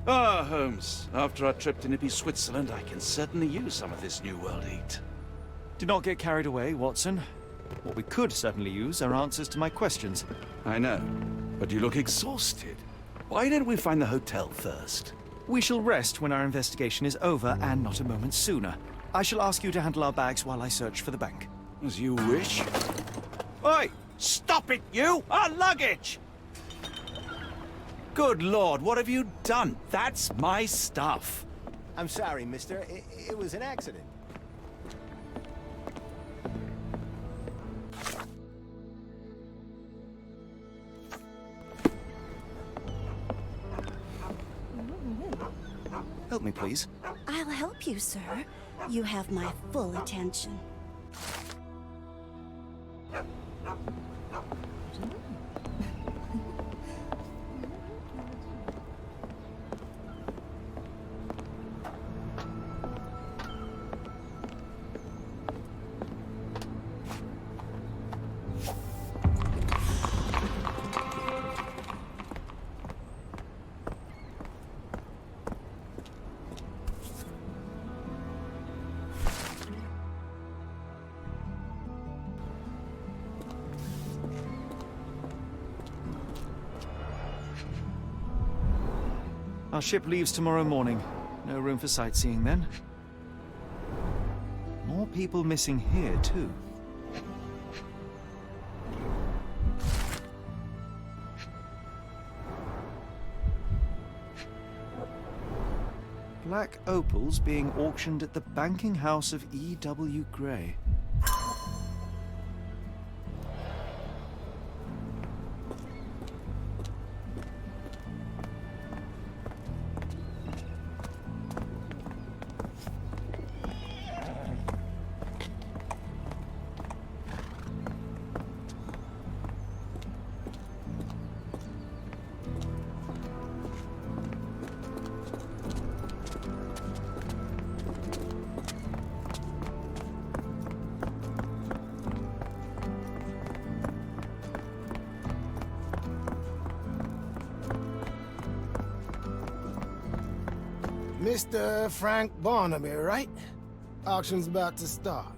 Ah, Holmes. After our trip to nippy Switzerland, I can certainly use some of this New World heat. Do not get carried away, Watson. What we could certainly use are answers to my questions. I know, but you look exhausted. Why don't we find the hotel first? We shall rest when our investigation is over, and not a moment sooner. I shall ask you to handle our bags while I search for the bank. As you wish. Oi! Stop it, you! Our luggage! Good Lord, what have you done? That's my stuff. I'm sorry, mister. It was an accident. Help me, please. I'll help you, sir. You have my full attention. Our ship leaves tomorrow morning. No room for sightseeing then. More people missing here, too. Black opals being auctioned at the banking house of E.W. Gray. Mr. Frank Barnaby, right? Auction's about to start.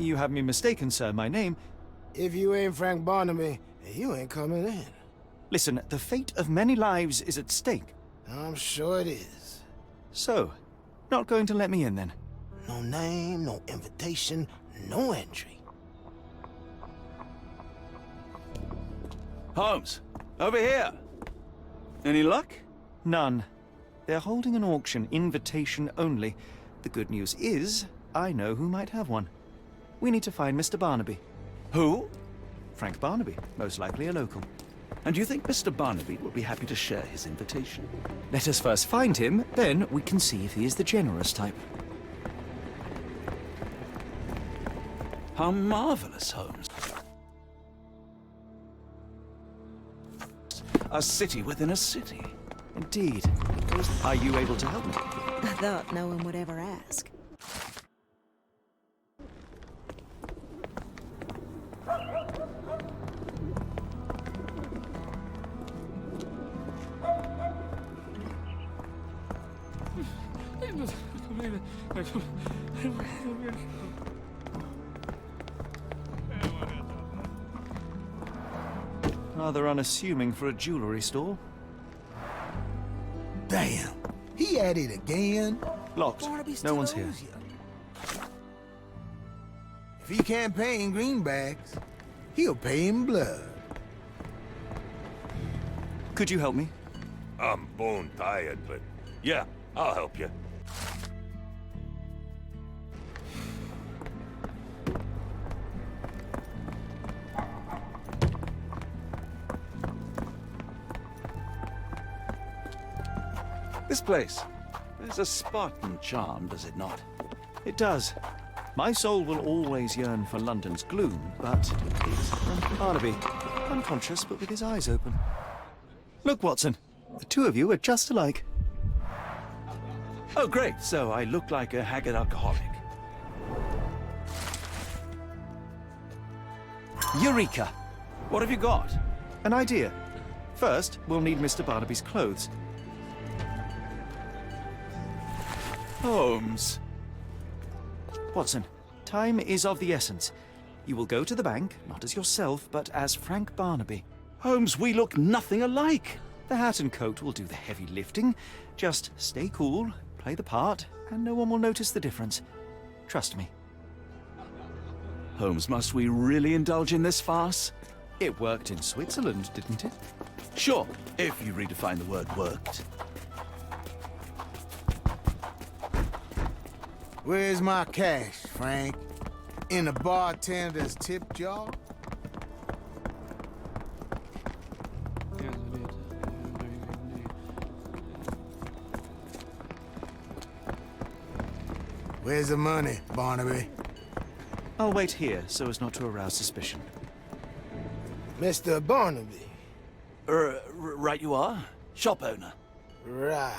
You have me mistaken, sir. My name... If you ain't Frank Barnaby, you ain't coming in. Listen, the fate of many lives is at stake. I'm sure it is. So, not going to let me in then? No name, no invitation, no entry. Holmes, over here. Any luck? None. They're holding an auction, invitation only. The good news is, I know who might have one. We need to find Mr. Barnaby. Who? Frank Barnaby, most likely a local. And you think Mr. Barnaby will be happy to share his invitation? Let us first find him, then we can see if he is the generous type. How marvelous, Holmes. A city within a city. Indeed. Are you able to help me? I thought no one would ever ask. Rather unassuming for a jewelry store. Damn, he at it again. Locked. Barnaby No still one's here. owes you. If he can't pay in greenbacks, he'll pay in blood. Could you help me? I'm bone tired, but yeah, I'll help you. This place. There's a Spartan charm, does it not? It does. My soul will always yearn for London's gloom, but it's Frank Barnaby, unconscious but with his eyes open. Look, Watson, the two of you are just alike. Oh, great. So I look like a haggard alcoholic. Eureka! What have you got? An idea. First, we'll need Mr. Barnaby's clothes. Holmes. Watson, time is of the essence. You will go to the bank, not as yourself, but as Frank Barnaby. Holmes, we look nothing alike. The hat and coat will do the heavy lifting. Just stay cool, play the part, and no one will notice the difference. Trust me. Holmes, must we really indulge in this farce? It worked in Switzerland, didn't it? Sure, if you redefine the word worked. Where's my cash, Frank? In the bartender's tip jar? Where's the money, Barnaby? I'll wait here so as not to arouse suspicion. Mr. Barnaby. Right you are. Shop owner. Right.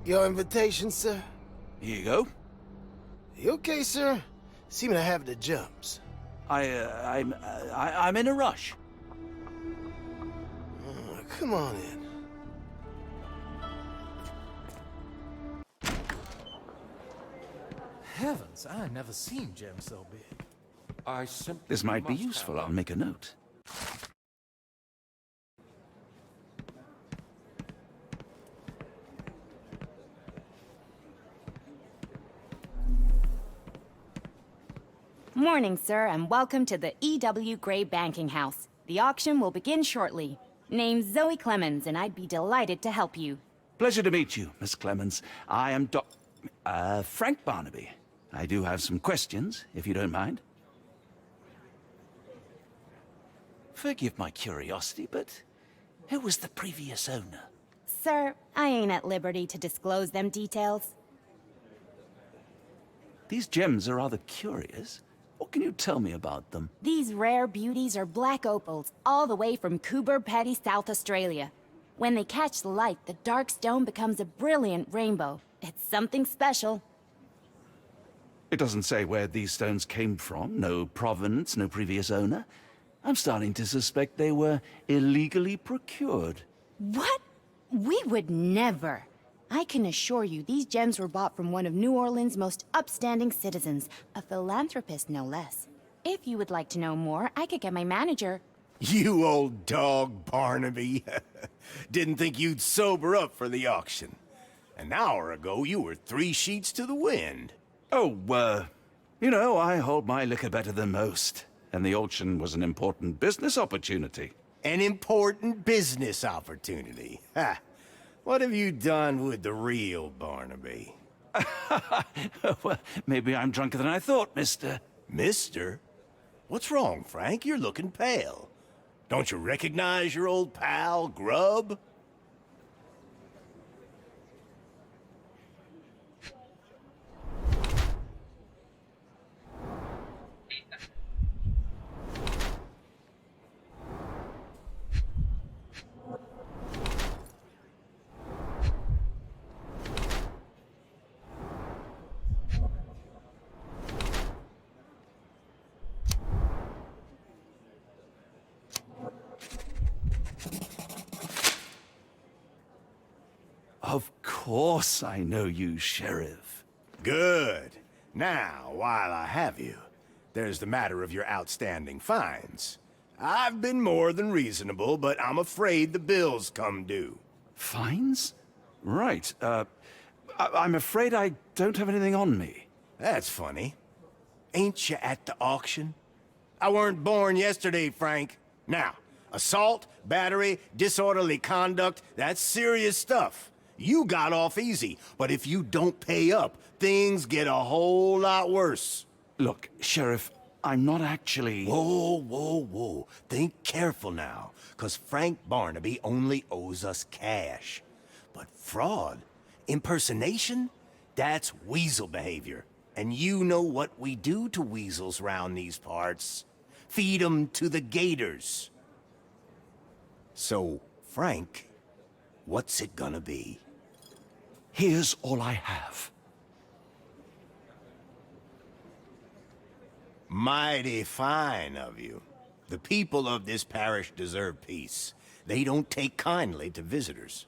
Your invitation, sir? Here you go. You okay, sir? Seem to have the jumps. I'm in a rush. Come on in. Heavens, I never seen gems so big. This might be useful. I'll make a note. Morning, sir, and welcome to the E.W. Gray Banking House. The auction will begin shortly. Name's Zoe Clemens, and I'd be delighted to help you. Pleasure to meet you, Miss Clemens. I am Frank Barnaby. I do have some questions, if you don't mind. Forgive my curiosity, but who was the previous owner? Sir, I ain't at liberty to disclose them details. These gems are rather curious. What can you tell me about them? These rare beauties are black opals, all the way from Coober Pedy, South Australia. When they catch the light, the dark stone becomes a brilliant rainbow. It's something special. It doesn't say where these stones came from. No provenance, no previous owner. I'm starting to suspect they were illegally procured. What? We would never. I can assure you these gems were bought from one of New Orleans' most upstanding citizens, a philanthropist no less. If you would like to know more, I could get my manager. You old dog, Barnaby. Didn't think you'd sober up for the auction. An hour ago, you were 3 sheets to the wind. Oh, you know, I hold my liquor better than most. And the auction was an important business opportunity. An important business opportunity. Ha! What have you done with the real Barnaby? Well, maybe I'm drunker than I thought, mister. Mister? What's wrong, Frank? You're looking pale. Don't you recognize your old pal, Grub? Of course I know you, Sheriff. Good. Now, while I have you, there's the matter of your outstanding fines. I've been more than reasonable, but I'm afraid the bills come due. Fines? Right, I'm afraid I don't have anything on me. That's funny. Ain't you at the auction? I weren't born yesterday, Frank. Now, assault, battery, disorderly conduct, that's serious stuff. You got off easy, but if you don't pay up, things get a whole lot worse. Look, Sheriff, I'm not actually... Whoa, whoa, whoa. Think careful now, 'cause Frank Barnaby only owes us cash. But fraud, Impersonation? That's weasel behavior. And you know what we do to weasels round these parts. Feed 'em to the gators. So, Frank, what's it gonna be? Here's all I have. Mighty fine of you. The people of this parish deserve peace. They don't take kindly to visitors.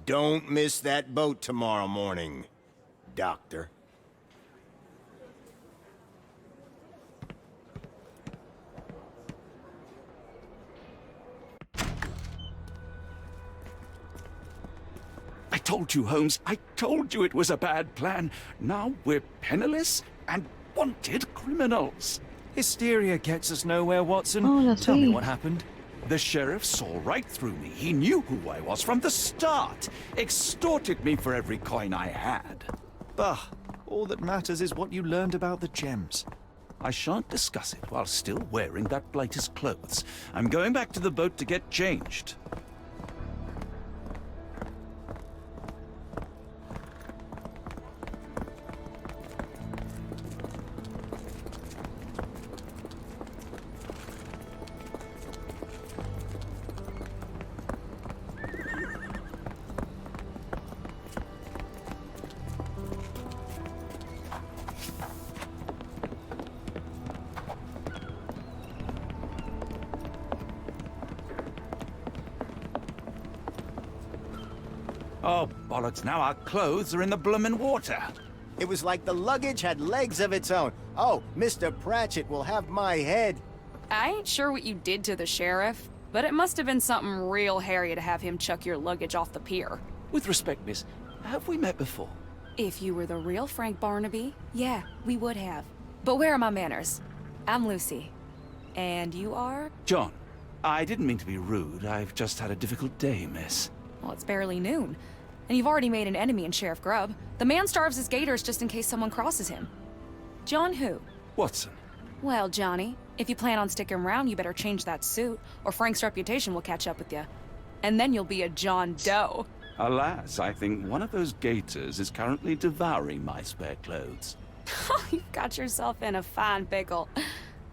Don't miss that boat tomorrow morning, Doctor. I told you, Holmes. I told you it was a bad plan. Now we're penniless and wanted criminals. Hysteria gets us nowhere, Watson. Oh, la Tell me sí. what happened. The sheriff saw right through me. He knew who I was from the start. Extorted me for every coin I had. Bah, all that matters is what you learned about the gems. I shan't discuss it while still wearing that blighter's clothes. I'm going back to the boat to get changed. Oh, bollocks, now our clothes are in the bloomin' water. It was like the luggage had legs of its own. Oh, Mr. Pratchett will have my head. I ain't sure what you did to the sheriff, but it must have been something real hairy to have him chuck your luggage off the pier. With respect, miss, have we met before? If you were the real Frank Barnaby, yeah, we would have. But where are my manners? I'm Lucy. And you are? John, I didn't mean to be rude. I've just had a difficult day, miss. Well, it's barely noon. And you've already made an enemy in Sheriff Grubb. The man starves his gators just in case someone crosses him. John who? Watson. Well, Johnny, if you plan on sticking around, you better change that suit, or Frank's reputation will catch up with you. And then you'll be a John Doe. Alas, I think one of those gators is currently devouring my spare clothes. You've got yourself in a fine pickle.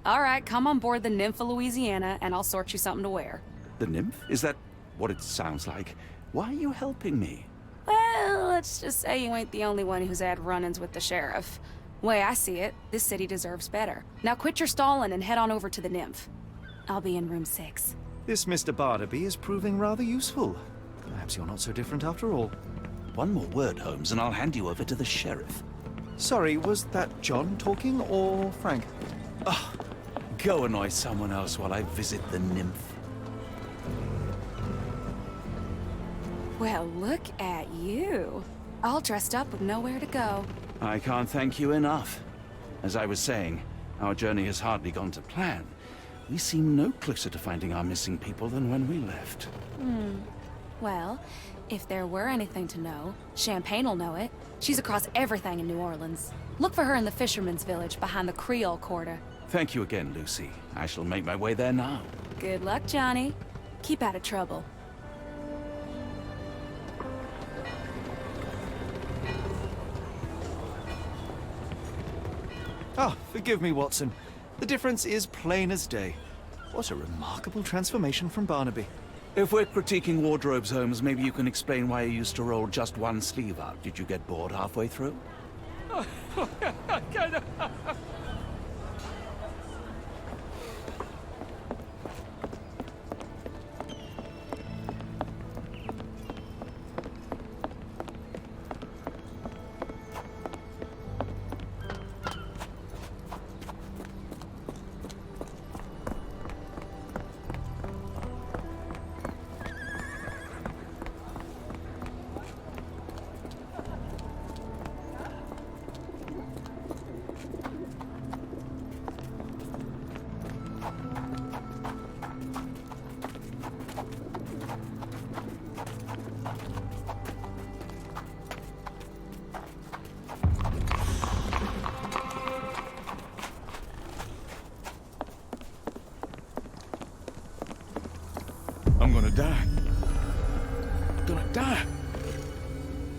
All right, come on board the Nymph of Louisiana, and I'll sort you something to wear. The nymph? Is that what it sounds like? Why are you helping me? Well, let's just say you ain't the only one who's had run-ins with the sheriff. Way I see it, this city deserves better. Now quit your stalling and head on over to the Nymph. I'll be in room 6. This Mr. Barnaby is proving rather useful. Perhaps you're not so different after all. One more word, Holmes, and I'll hand you over to the sheriff. Sorry, was that John talking or Frank? Go annoy someone else while I visit the nymph. Well, look at you. All dressed up with nowhere to go. I can't thank you enough. As I was saying, our journey has hardly gone to plan. We seem no closer to finding our missing people than when we left. Well, if there were anything to know, Champagne'll know it. She's across everything in New Orleans. Look for her in the fisherman's village behind the Creole Quarter. Thank you again, Lucy. I shall make my way there now. Good luck, Johnny. Keep out of trouble. Ah, forgive me, Watson. The difference is plain as day. What a remarkable transformation from Barnaby. If we're critiquing wardrobes, Holmes, maybe you can explain why you used to roll just one sleeve up. Did you get bored halfway through?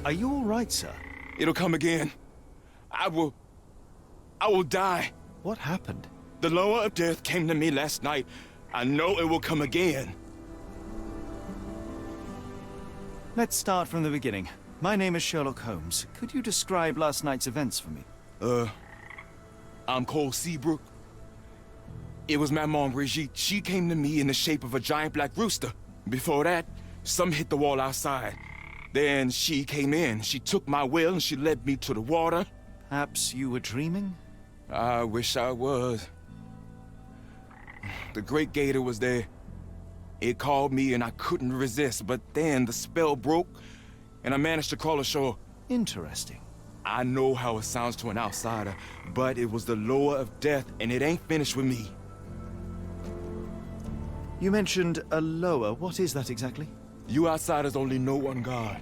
Are you all right, sir? It'll come again. I will die. What happened? The lower of death came to me last night. I know it will come again. Let's start from the beginning. My name is Sherlock Holmes. Could you describe last night's events for me? I'm Cole Seabrook. It was my mom, Brigitte. She came to me in the shape of a giant black rooster. Before that, some hit the wall outside. Then she came in. She took my will and she led me to the water. Perhaps you were dreaming? I wish I was. The Great Gator was there. It called me and I couldn't resist, but then the spell broke and I managed to crawl ashore. Interesting. I know how it sounds to an outsider, but it was the lower of death and it ain't finished with me. You mentioned a lower. What is that exactly? You outsiders only know one God.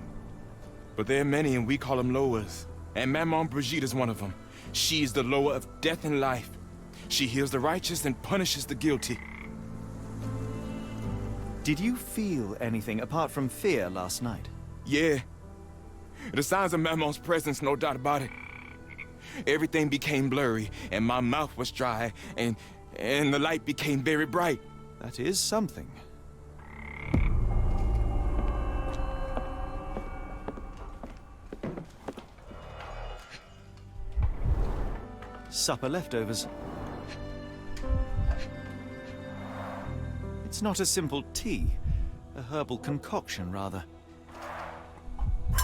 But there are many and we call them lowers. And Maman Brigitte is one of them. She is the lower of death and life. She heals the righteous and punishes the guilty. Did you feel anything apart from fear last night? Yeah. The signs of Maman's presence, no doubt about it. Everything became blurry, and my mouth was dry, and the light became very bright. That is something. Supper leftovers. It's not a simple tea. A herbal concoction, rather.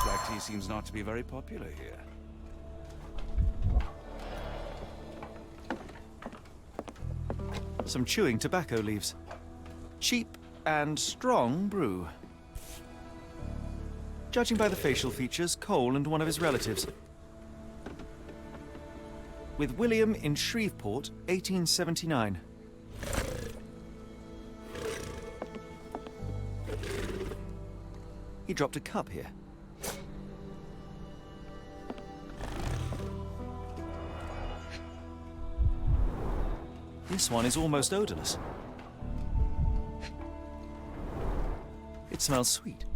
Black tea seems not to be very popular here. Some chewing tobacco leaves. Cheap and strong brew. Judging by the facial features, Cole and one of his relatives. With William in Shreveport, 1879. He dropped a cup here. This one is almost odorless. It smells sweet.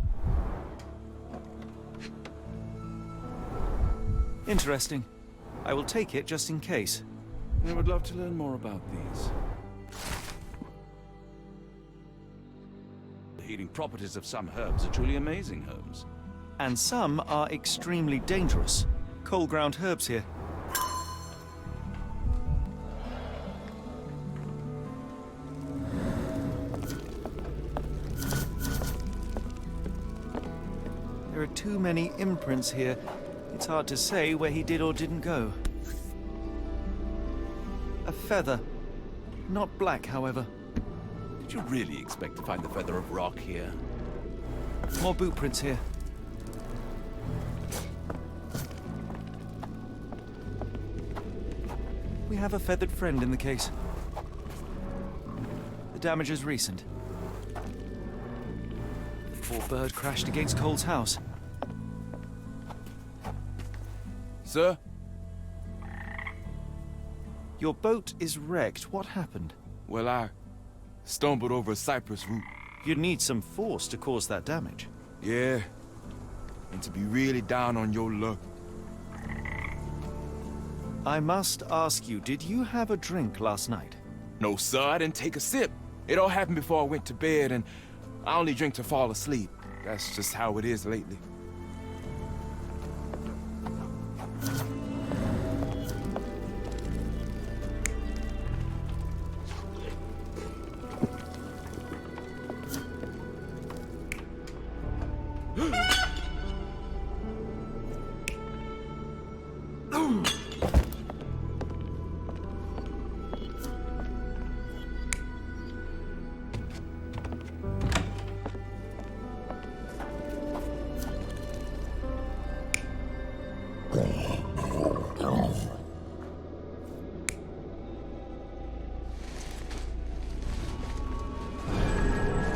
Interesting. I will take it just in case. I would love to learn more about these. The healing properties of some herbs are truly amazing, Holmes. And some are extremely dangerous. Cold ground herbs here. There are too many imprints here. It's hard to say where he did or didn't go. A feather. Not black, however. Did you really expect to find the feather of rock here? More boot prints here. We have a feathered friend in the case. The damage is recent. The poor bird crashed against Cole's house. Sir? Your boat is wrecked. What happened? Well, I stumbled over a cypress root. You'd need some force to cause that damage. Yeah. And to be really down on your luck. I must ask you, did you have a drink last night? No, sir, I didn't take a sip. It all happened before I went to bed, and I only drink to fall asleep. That's just how it is lately.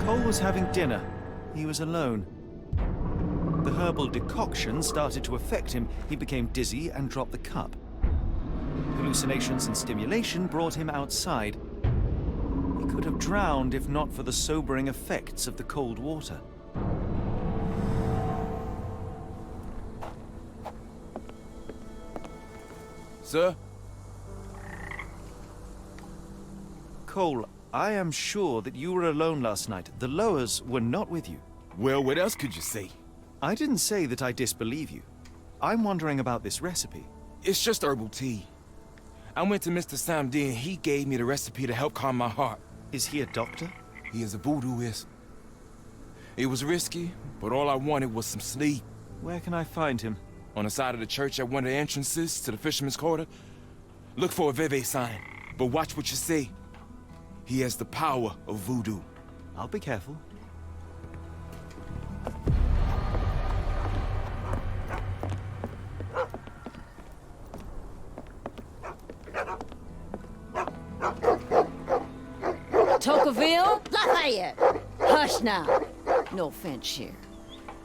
Cole was having dinner. He was alone. The herbal decoction started to affect him. He became dizzy and dropped the cup. Hallucinations and stimulation brought him outside. He could have drowned if not for the sobering effects of the cold water. Sir? Cole, I am sure that you were alone last night. The Lowers were not with you. Well, what else could you say? I didn't say that I disbelieve you. I'm wondering about this recipe. It's just herbal tea. I went to Mr. Samdi and he gave me the recipe to help calm my heart. Is he a doctor? He is a voodooist. It was risky, but all I wanted was some sleep. Where can I find him? On the side of the church at one of the entrances to the Fisherman's Quarter. Look for a Veve sign, but watch what you say. He has the power of voodoo. I'll be careful. Tocqueville? Lafayette! Hush now. No offense, Sheriff.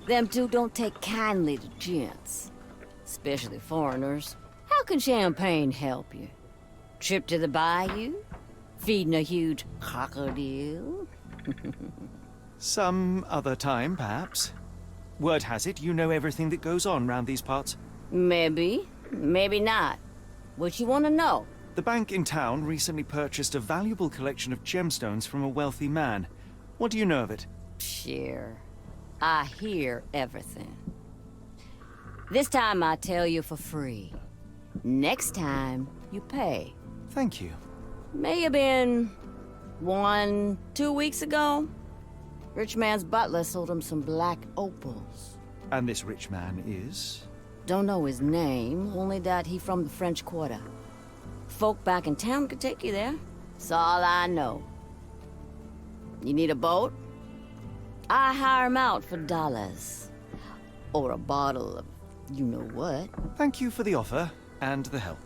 Them two don't take kindly to gents. Especially foreigners. How can champagne help you? Trip to the bayou? Feeding a huge crocodile? Some other time, perhaps. Word has it, you know everything that goes on round these parts. Maybe. Maybe not. What you want to know? The bank in town recently purchased a valuable collection of gemstones from a wealthy man. What do you know of it? Sure. I hear everything. This time I tell you for free. Next time, you pay. Thank you. May have been 2 weeks ago. Rich man's butler sold him some black opals. And this rich man is? Don't know his name, only that he from the French Quarter. Folk back in town could take you there. That's all I know. You need a boat? I hire 'em out for dollars. Or a bottle of you-know-what. Thank you for the offer and the help.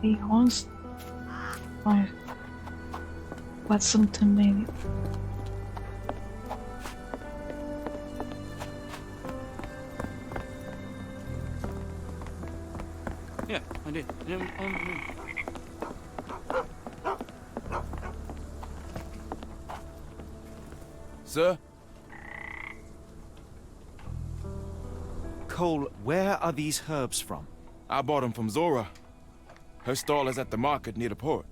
he wants or Watson to maybe. Yeah, I did. Sir? Cole, where are these herbs from? I bought them from Zora. Her stall is at the market near the port.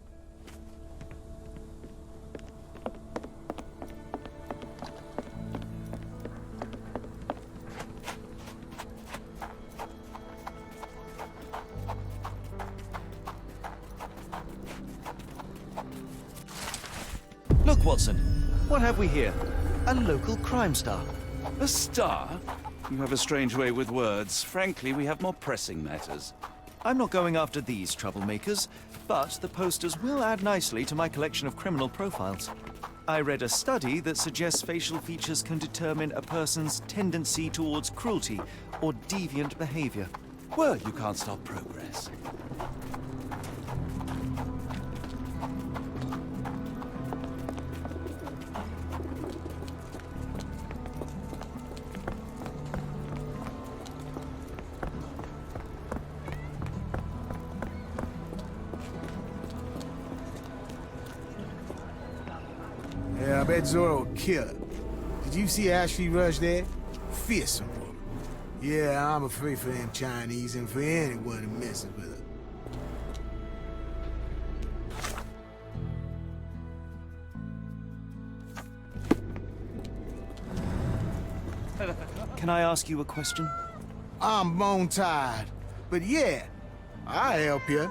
Look, Watson. What have we here? A local crime star. A star? You have a strange way with words. Frankly, we have more pressing matters. I'm not going after these troublemakers, but the posters will add nicely to my collection of criminal profiles. I read a study that suggests facial features can determine a person's tendency towards cruelty or deviant behavior. Well, you can't stop progress. Yeah, I bet Zora will kill her. Did you see Ashley Rush there? Fearsome woman. Yeah, I'm afraid for them Chinese and for anyone who messes with her. Can I ask you a question? I'm bone tired, but yeah, I'll help you.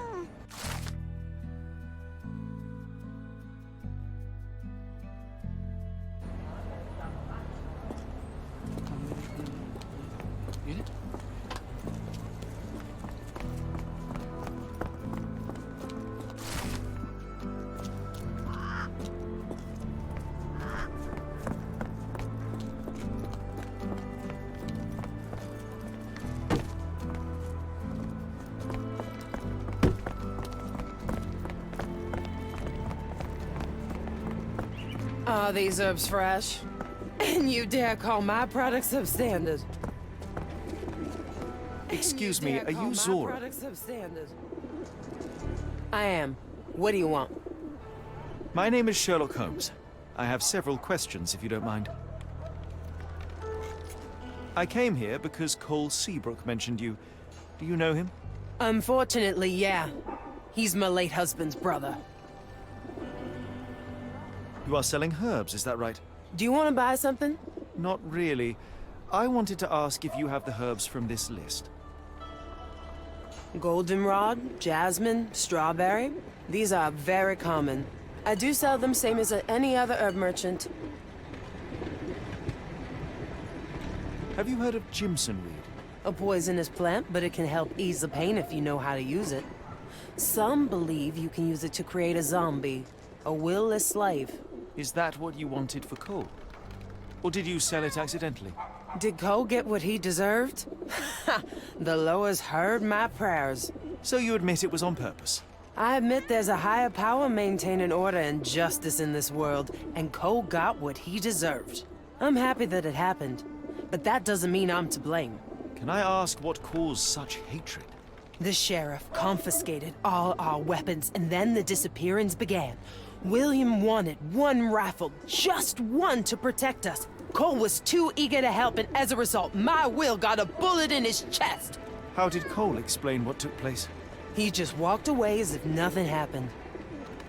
Are these herbs fresh? And you dare call my product substandard? Excuse me, are you Zora? I am. What do you want? My name is Sherlock Holmes. I have several questions, if you don't mind. I came here because Cole Seabrook mentioned you. Do you know him? Unfortunately, yeah. He's my late husband's brother. You are selling herbs, is that right? Do you want to buy something? Not really. I wanted to ask if you have the herbs from this list. Goldenrod, jasmine, strawberry. These are very common. I do sell them same as any other herb merchant. Have you heard of Jimson weed? A poisonous plant, but it can help ease the pain if you know how to use it. Some believe you can use it to create a zombie, a will-less slave. Is that what you wanted for Cole? Or did you sell it accidentally? Did Cole get what he deserved? The Loas heard my prayers. So you admit it was on purpose? I admit there's a higher power maintaining order and justice in this world, and Cole got what he deserved. I'm happy that it happened, but that doesn't mean I'm to blame. Can I ask what caused such hatred? The sheriff confiscated all our weapons, and then the disappearance began. William wanted one rifle, just one to protect us. Cole was too eager to help, and as a result, my Will got a bullet in his chest. How did Cole explain what took place? He just walked away as if nothing happened.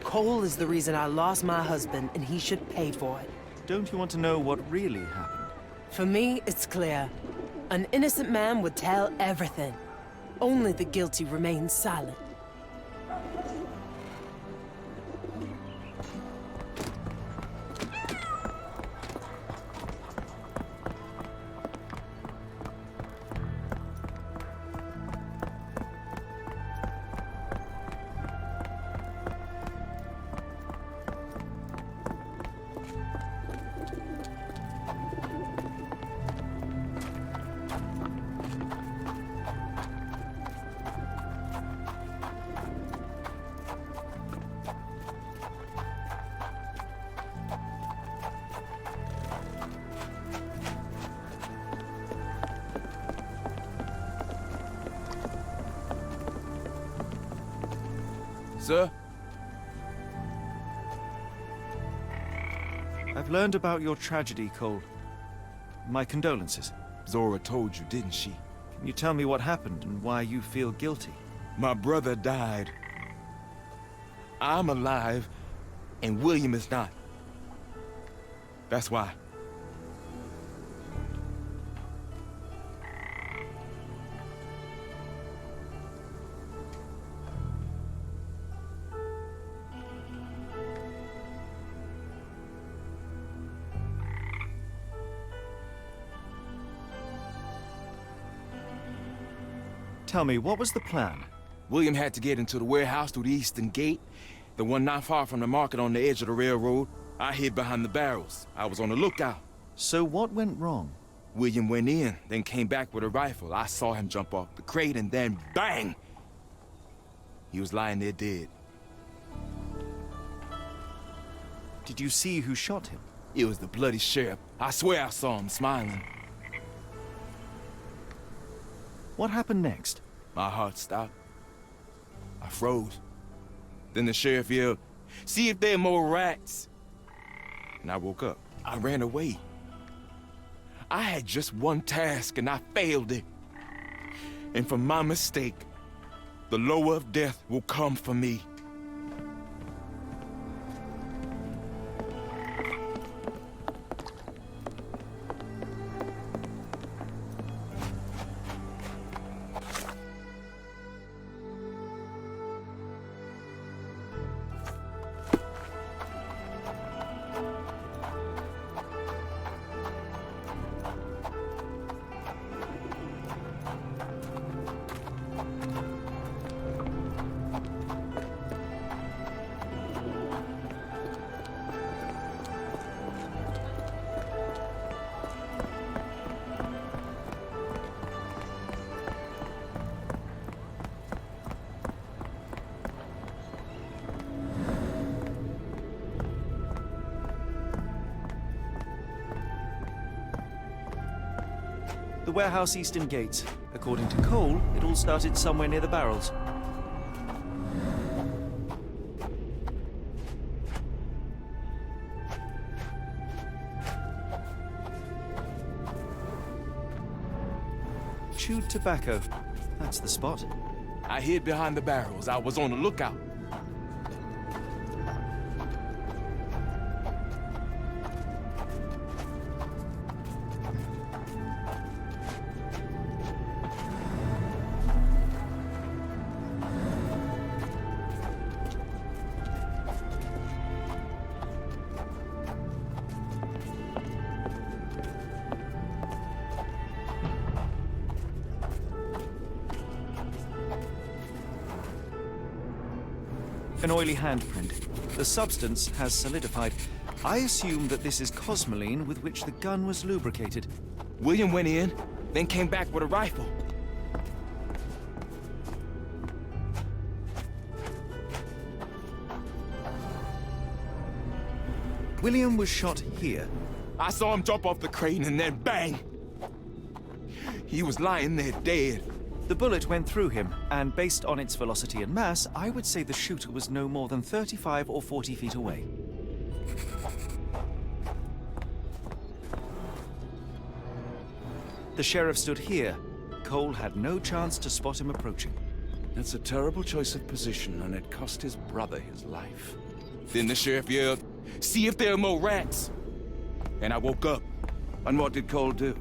Cole is the reason I lost my husband, and he should pay for it. Don't you want to know what really happened? For me, it's clear. An innocent man would tell everything. Only the guilty remain silent. Sir? I've learned about your tragedy, Cole. My condolences. Zora told you, didn't she? Can you tell me what happened and why you feel guilty? My brother died. I'm alive, and William is not. That's why. Tell me, what was the plan? William had to get into the warehouse through the eastern gate, the one not far from the market on the edge of the railroad. I hid behind the barrels. I was on the lookout. So what went wrong? William went in, then came back with a rifle. I saw him jump off the crate, and then bang! He was lying there dead. Did you see who shot him? It was the bloody sheriff. I swear I saw him smiling. What happened next? My heart stopped. I froze. Then the sheriff yelled, "See if there are more rats." And I woke up. I ran away. I had just one task and I failed it. And for my mistake, the lower of death will come for me. The warehouse eastern gate. According to Cole, it all started somewhere near the barrels. Chewed tobacco. That's the spot. I hid behind the barrels. I was on the lookout. An oily handprint. The substance has solidified. I assume that this is cosmoline with which the gun was lubricated. William went in, then came back with a rifle. William was shot here. I saw him jump off the crane and then bang! He was lying there dead. The bullet went through him, and based on its velocity and mass, I would say the shooter was no more than 35 or 40 feet away. The sheriff stood here. Cole had no chance to spot him approaching. That's a terrible choice of position, and it cost his brother his life. Then the sheriff yelled, "See if there are more rats!" And I woke up. And what did Cole do?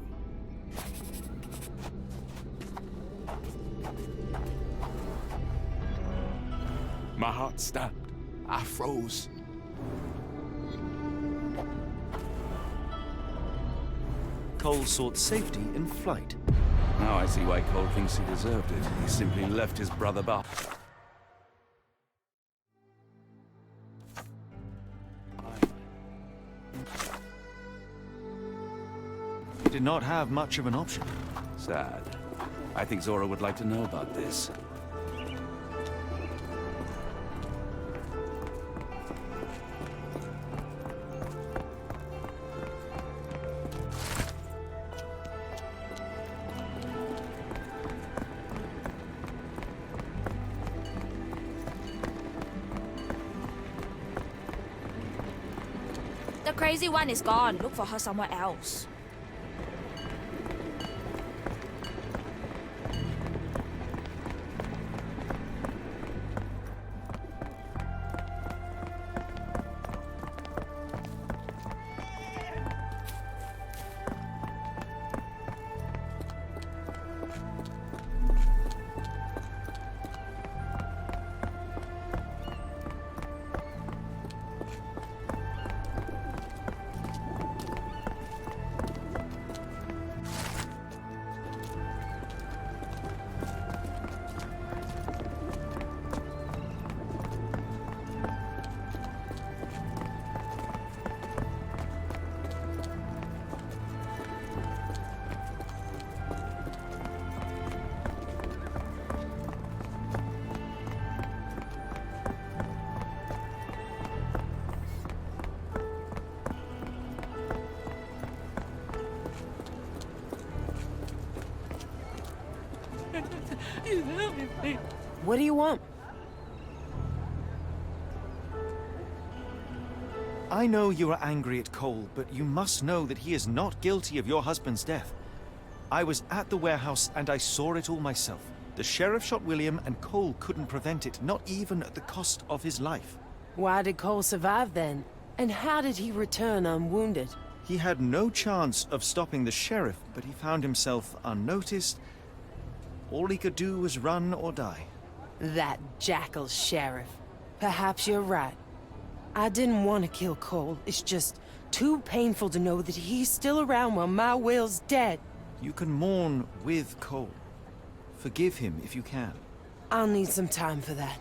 My heart stopped. I froze. Cole sought safety in flight. Now I see why Cole thinks he deserved it. He simply left his brother behind. Did not have much of an option. Sad. I think Zora would like to know about this. The crazy one is gone. Look for her somewhere else. What do you want? I know you are angry at Cole, but you must know that he is not guilty of your husband's death. I was at the warehouse and I saw it all myself. The sheriff shot William and Cole couldn't prevent it, not even at the cost of his life. Why did Cole survive then? And how did he return unwounded? He had no chance of stopping the sheriff, but he found himself unnoticed. All he could do was run or die. That jackal sheriff. Perhaps you're right. I didn't want to kill Cole. It's just too painful to know that he's still around while my Will's dead. You can mourn with Cole. Forgive him if you can. I'll need some time for that.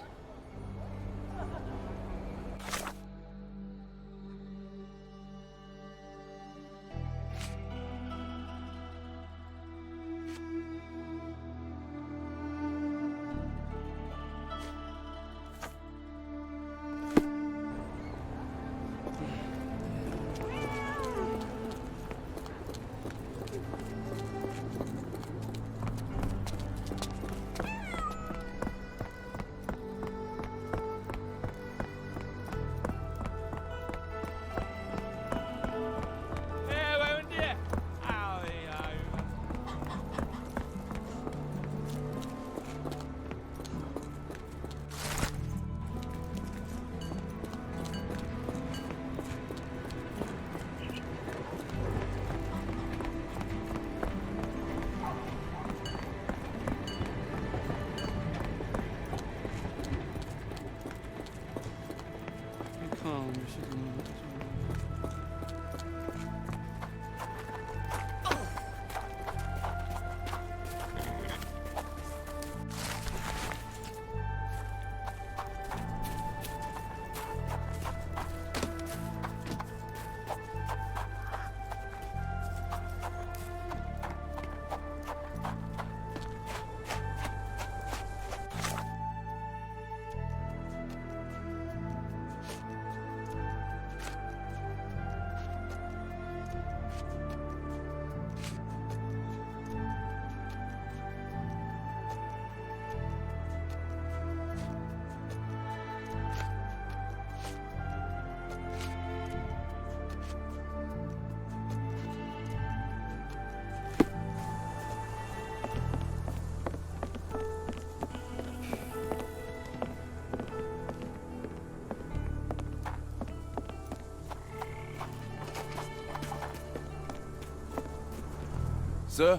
Sir?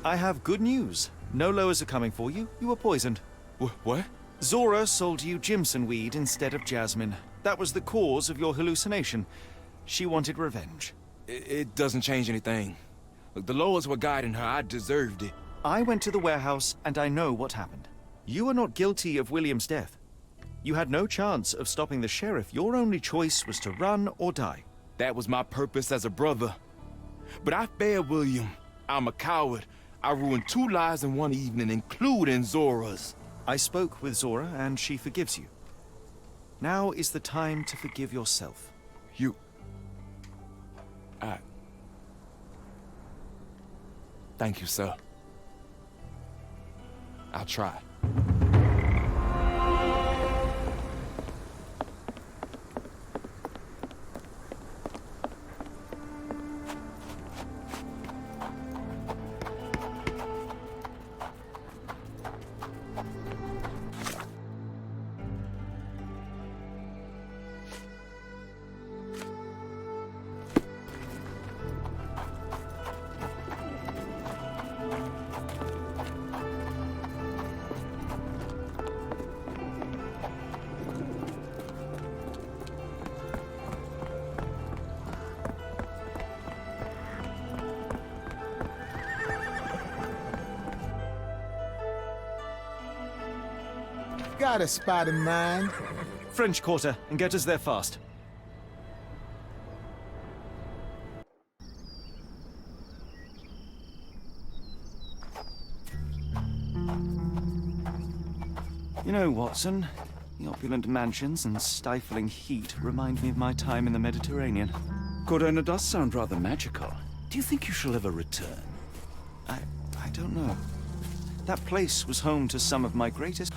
I have good news. No lowers are coming for you. You were poisoned. What? Zora sold you Jimson weed instead of jasmine. That was the cause of your hallucination. She wanted revenge. It doesn't change anything. Look, the lowers were guiding her. I deserved it. I went to the warehouse and I know what happened. You are not guilty of William's death. You had no chance of stopping the sheriff. Your only choice was to run or die. That was my purpose as a brother. But I failed William. I'm a coward. I ruined 2 lives in one evening, including Zora's. I spoke with Zora and she forgives you. Now is the time to forgive yourself. Thank you, sir. I'll try. Got a spot in mind. French Quarter, and get us there fast. You know, Watson, the opulent mansions and stifling heat remind me of my time in the Mediterranean. Corona does sound rather magical. Do you think you shall ever return? I don't know. That place was home to some of my greatest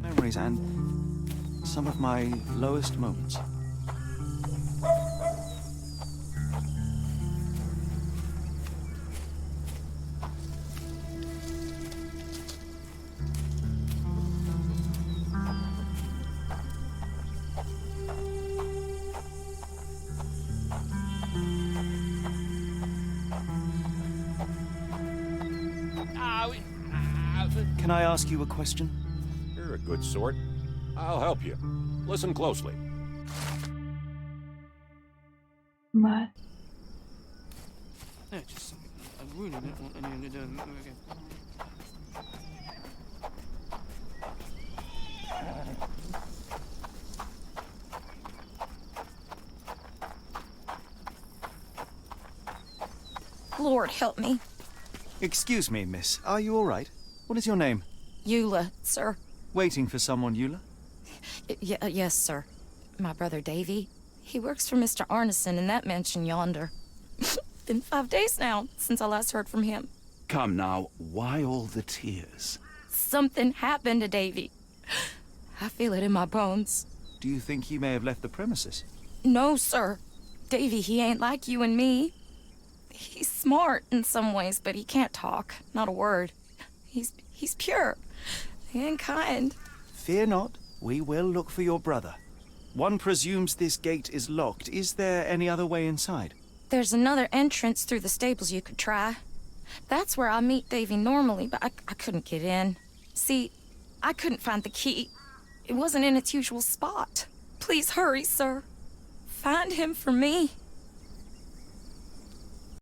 memories and some of my lowest moments. Can I ask you a question? You're a good sort. I'll help you. Listen closely. What? Lord help me. Excuse me, miss. Are you all right? What is your name? Eula, sir. Waiting for someone, Eula? Yes, sir. My brother Davy. He works for Mr. Arneson in that mansion yonder. Been 5 days now since I last heard from him. Come now, why all the tears? Something happened to Davy. I feel it in my bones. Do you think he may have left the premises? No, sir. Davy, he ain't like you and me. He's smart in some ways, but he can't talk. Not a word. He's pure and kind. Fear not. We will look for your brother. One presumes this gate is locked. Is there any other way inside? There's another entrance through the stables you could try. That's where I meet Davy normally, but I couldn't get in. See, I couldn't find the key. It wasn't in its usual spot. Please hurry, sir. Find him for me.